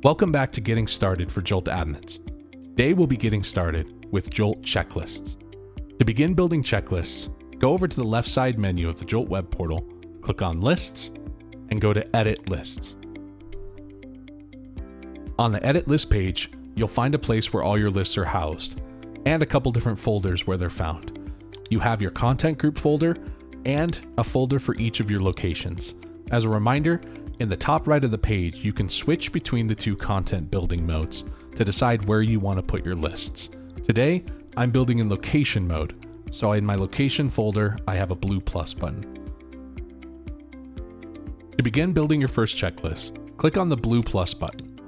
Welcome back to Getting Started for Jolt admins. Today we'll be getting started with Jolt checklists. To begin building checklists, go over to the left side menu of the Jolt web portal, click on Lists, and go to Edit Lists. On the Edit List page, you'll find a place where all your lists are housed, and a couple different folders where they're found. You have your content group folder, and a folder for each of your locations. As a reminder, in the top right of the page, you can switch between the two content building modes to decide where you want to put your lists. Today, I'm building in location mode, so in my location folder, I have a blue plus button. To begin building your first checklist, click on the blue plus button.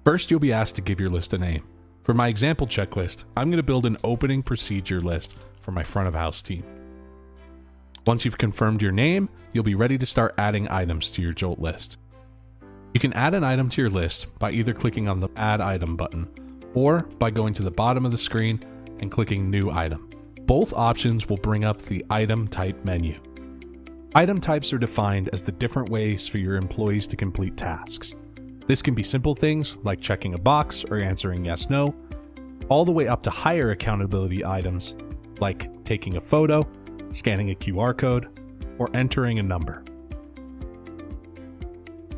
First, you'll be asked to give your list a name. For my example checklist, I'm going to build an opening procedure list for my front of house team. Once you've confirmed your name, you'll be ready to start adding items to your Jolt list. You can add an item to your list by either clicking on the Add Item button or by going to the bottom of the screen and clicking New Item. Both options will bring up the item type menu. Item types are defined as the different ways for your employees to complete tasks. This can be simple things like checking a box or answering yes/no, all the way up to higher accountability items like taking a photo, scanning a QR code, or entering a number.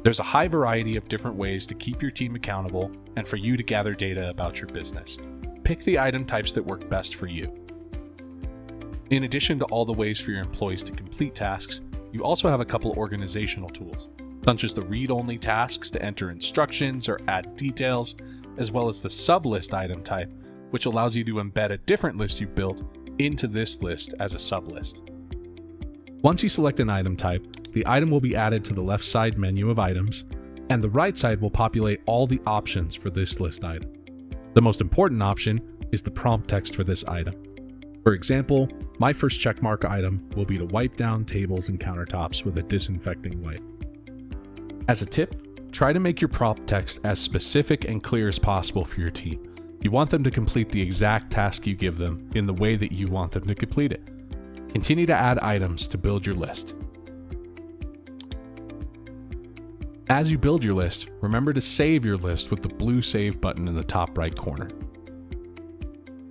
There's a high variety of different ways to keep your team accountable and for you to gather data about your business. Pick the item types that work best for you. In addition to all the ways for your employees to complete tasks, you also have a couple organizational tools, such as the read-only tasks to enter instructions or add details, as well as the sublist item type, which allows you to embed a different list you've built into this list as a sublist. Once you select an item type, the item will be added to the left side menu of items, and the right side will populate all the options for this list item. The most important option is the prompt text for this item. For example, my first checkmark item will be to wipe down tables and countertops with a disinfecting wipe. As a tip, try to make your prompt text as specific and clear as possible for your team. You want them to complete the exact task you give them in the way that you want them to complete it. Continue to add items to build your list. As you build your list, remember to save your list with the blue Save button in the top right corner.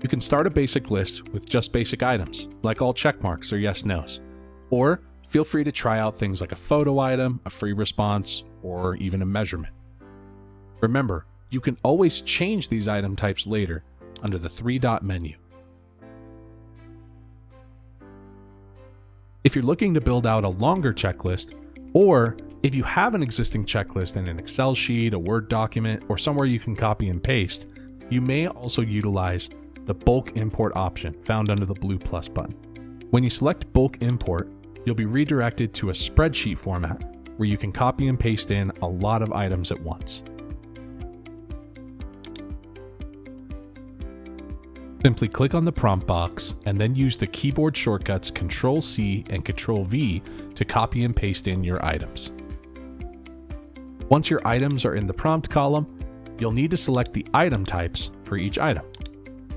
You can start a basic list with just basic items, like all checkmarks or yes/nos, or feel free to try out things like a photo item, a free response, or even a measurement. Remember, you can always change these item types later under the three-dot menu. If you're looking to build out a longer checklist, or if you have an existing checklist in an Excel sheet, a Word document, or somewhere you can copy and paste, you may also utilize the bulk import option found under the blue plus button. When you select bulk import, you'll be redirected to a spreadsheet format where you can copy and paste in a lot of items at once. Simply click on the prompt box and then use the keyboard shortcuts Ctrl+C and Ctrl+V to copy and paste in your items. Once your items are in the prompt column, you'll need to select the item types for each item.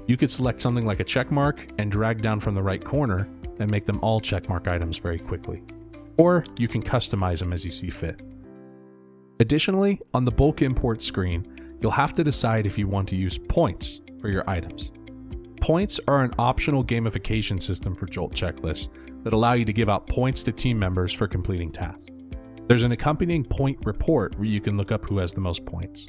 You could select something like a checkmark and drag down from the right corner and make them all checkmark items very quickly. Or you can customize them as you see fit. Additionally, on the bulk import screen, you'll have to decide if you want to use points for your items. Points are an optional gamification system for Jolt checklists that allow you to give out points to team members for completing tasks. There's an accompanying point report where you can look up who has the most points.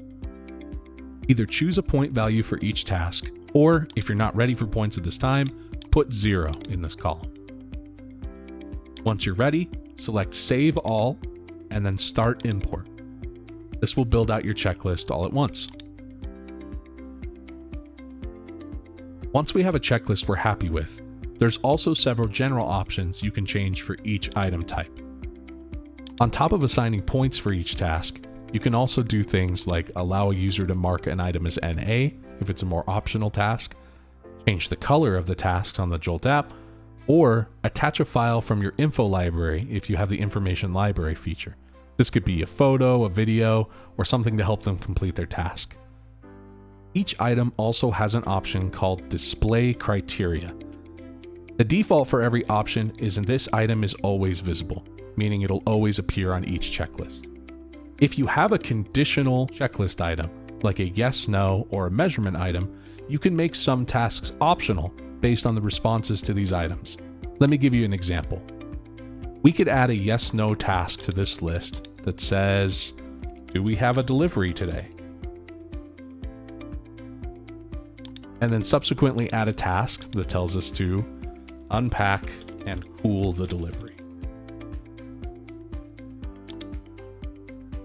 Either choose a point value for each task, or if you're not ready for points at this time, put 0 in this column. Once you're ready, select Save All, and then Start Import. This will build out your checklist all at once. Once we have a checklist we're happy with, there's also several general options you can change for each item type. On top of assigning points for each task, you can also do things like allow a user to mark an item as NA if it's a more optional task, change the color of the tasks on the Jolt app, or attach a file from your info library if you have the information library feature. This could be a photo, a video, or something to help them complete their task. Each item also has an option called Display Criteria. The default for every option is this item is always visible, meaning it'll always appear on each checklist. If you have a conditional checklist item, like a yes, no, or a measurement item, you can make some tasks optional based on the responses to these items. Let me give you an example. We could add a yes, no task to this list that says, do we have a delivery today? And then subsequently add a task that tells us to unpack and cool the delivery.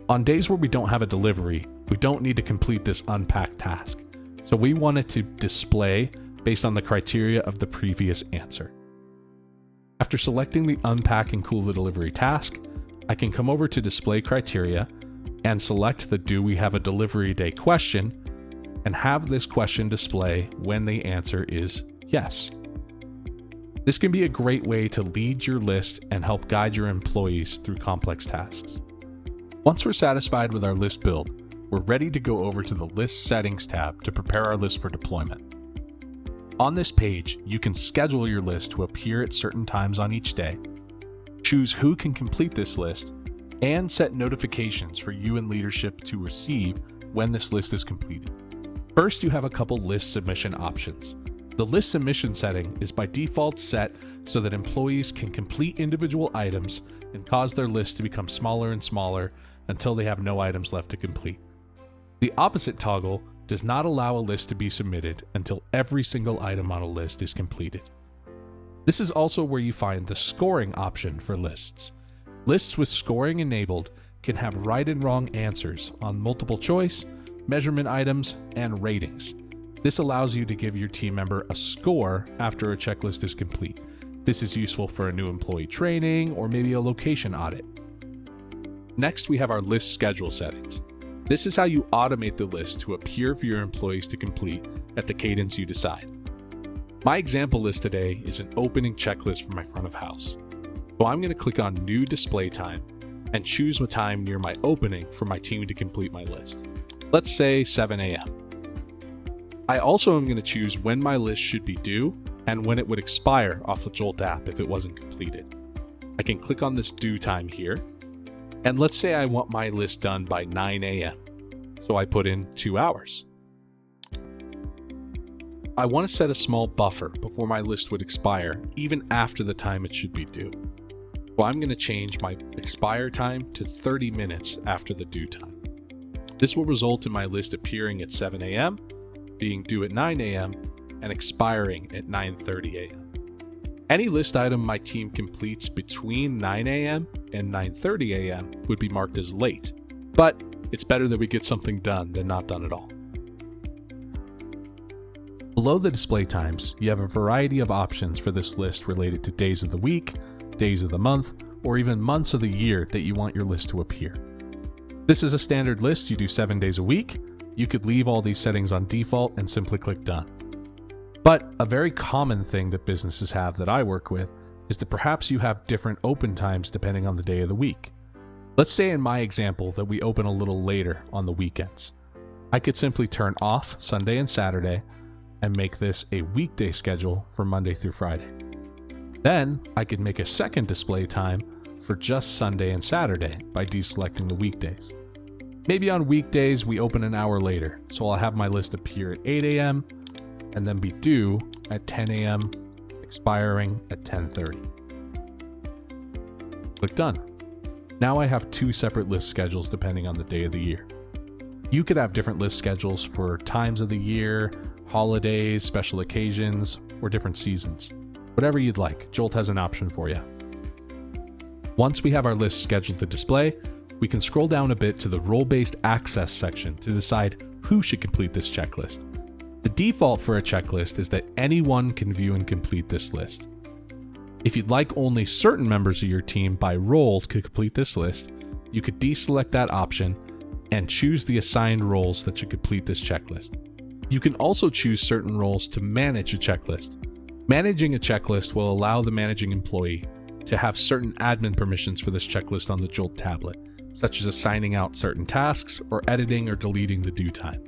On days where we don't have a delivery, we don't need to complete this unpack task, so we want it to display based on the criteria of the previous answer. After selecting the unpack and cool the delivery task, I can come over to display criteria and select the do we have a delivery day question and have this question display when the answer is yes. This can be a great way to lead your list and help guide your employees through complex tasks. Once we're satisfied with our list build, we're ready to go over to the List Settings tab to prepare our list for deployment. On this page, you can schedule your list to appear at certain times on each day, choose who can complete this list, and set notifications for you and leadership to receive when this list is completed. First, you have a couple list submission options. The list submission setting is by default set so that employees can complete individual items and cause their list to become smaller and smaller until they have no items left to complete. The opposite toggle does not allow a list to be submitted until every single item on a list is completed. This is also where you find the scoring option for lists. Lists with scoring enabled can have right and wrong answers on multiple choice, measurement items, and ratings. This allows you to give your team member a score after a checklist is complete. This is useful for a new employee training or maybe a location audit. Next, we have our list schedule settings. This is how you automate the list to appear for your employees to complete at the cadence you decide. My example list today is an opening checklist for my front of house. So I'm going to click on New Display Time and choose a time near my opening for my team to complete my list. Let's say 7 a.m. I also am going to choose when my list should be due and when it would expire off the Jolt app if it wasn't completed. I can click on this due time here, and let's say I want my list done by 9 a.m. So I put in 2 hours. I want to set a small buffer before my list would expire, even after the time it should be due. So I'm going to change my expire time to 30 minutes after the due time. This will result in my list appearing at 7 a.m., being due at 9 a.m., and expiring at 9:30 a.m. Any list item my team completes between 9 a.m. and 9:30 a.m. would be marked as late, but it's better that we get something done than not done at all. Below the display times, you have a variety of options for this list related to days of the week, days of the month, or even months of the year that you want your list to appear. This is a standard list you do 7 days a week. You could leave all these settings on default and simply click done. But a very common thing that businesses have that I work with is that perhaps you have different open times depending on the day of the week. Let's say in my example that we open a little later on the weekends. I could simply turn off Sunday and Saturday and make this a weekday schedule for Monday through Friday. Then I could make a second display time for just Sunday and Saturday by deselecting the weekdays. Maybe on weekdays we open an hour later, so I'll have my list appear at 8 a.m. and then be due at 10 a.m., expiring at 10:30. Click done. Now I have 2 separate list schedules depending on the day of the year. You could have different list schedules for times of the year, holidays, special occasions, or different seasons. Whatever you'd like, Jolt has an option for you. Once we have our list scheduled to display, we can scroll down a bit to the role-based access section to decide who should complete this checklist. The default for a checklist is that anyone can view and complete this list. If you'd like only certain members of your team by role to complete this list, you could deselect that option and choose the assigned roles that should complete this checklist. You can also choose certain roles to manage a checklist. Managing a checklist will allow the managing employee to have certain admin permissions for this checklist on the Jolt tablet, such as assigning out certain tasks or editing or deleting the due time.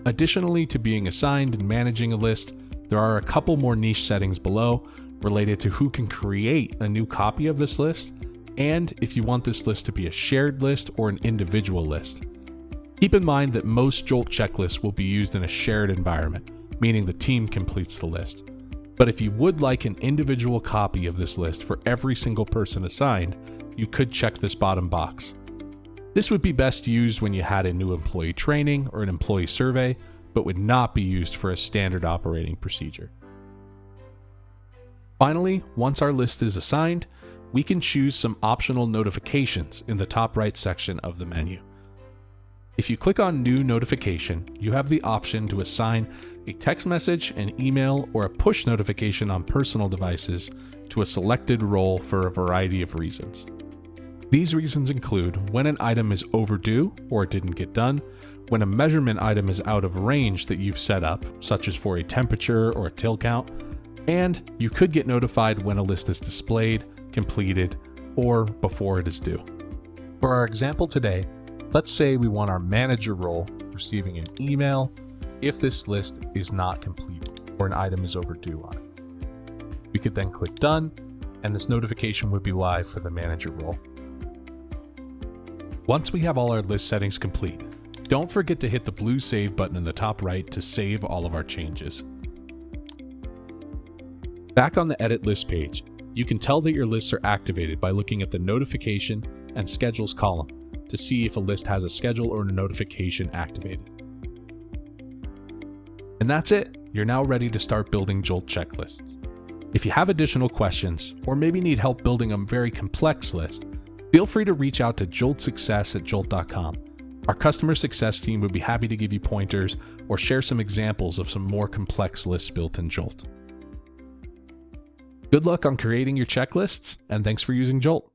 Additionally to being assigned and managing a list, there are a couple more niche settings below related to who can create a new copy of this list and if you want this list to be a shared list or an individual list. Keep in mind that most Jolt checklists will be used in a shared environment, meaning the team completes the list. But if you would like an individual copy of this list for every single person assigned, you could check this bottom box. This would be best used when you had a new employee training or an employee survey, but would not be used for a standard operating procedure. Finally, once our list is assigned, we can choose some optional notifications in the top right section of the menu. If you click on New Notification, you have the option to assign a text message, an email, or a push notification on personal devices to a selected role for a variety of reasons. These reasons include when an item is overdue or it didn't get done, when a measurement item is out of range that you've set up, such as for a temperature or a till count, and you could get notified when a list is displayed, completed, or before it is due. For our example today, let's say we want our manager role receiving an email if this list is not complete or an item is overdue on it. We could then click Done, and this notification would be live for the manager role. Once we have all our list settings complete, don't forget to hit the blue Save button in the top right to save all of our changes. Back on the Edit List page, you can tell that your lists are activated by looking at the Notification and Schedules column to see if a list has a schedule or a notification activated. And that's it. You're now ready to start building Jolt checklists. If you have additional questions, or maybe need help building a very complex list, feel free to reach out to joltsuccess@jolt.com. Our customer success team would be happy to give you pointers or share some examples of some more complex lists built in Jolt. Good luck on creating your checklists, and thanks for using Jolt.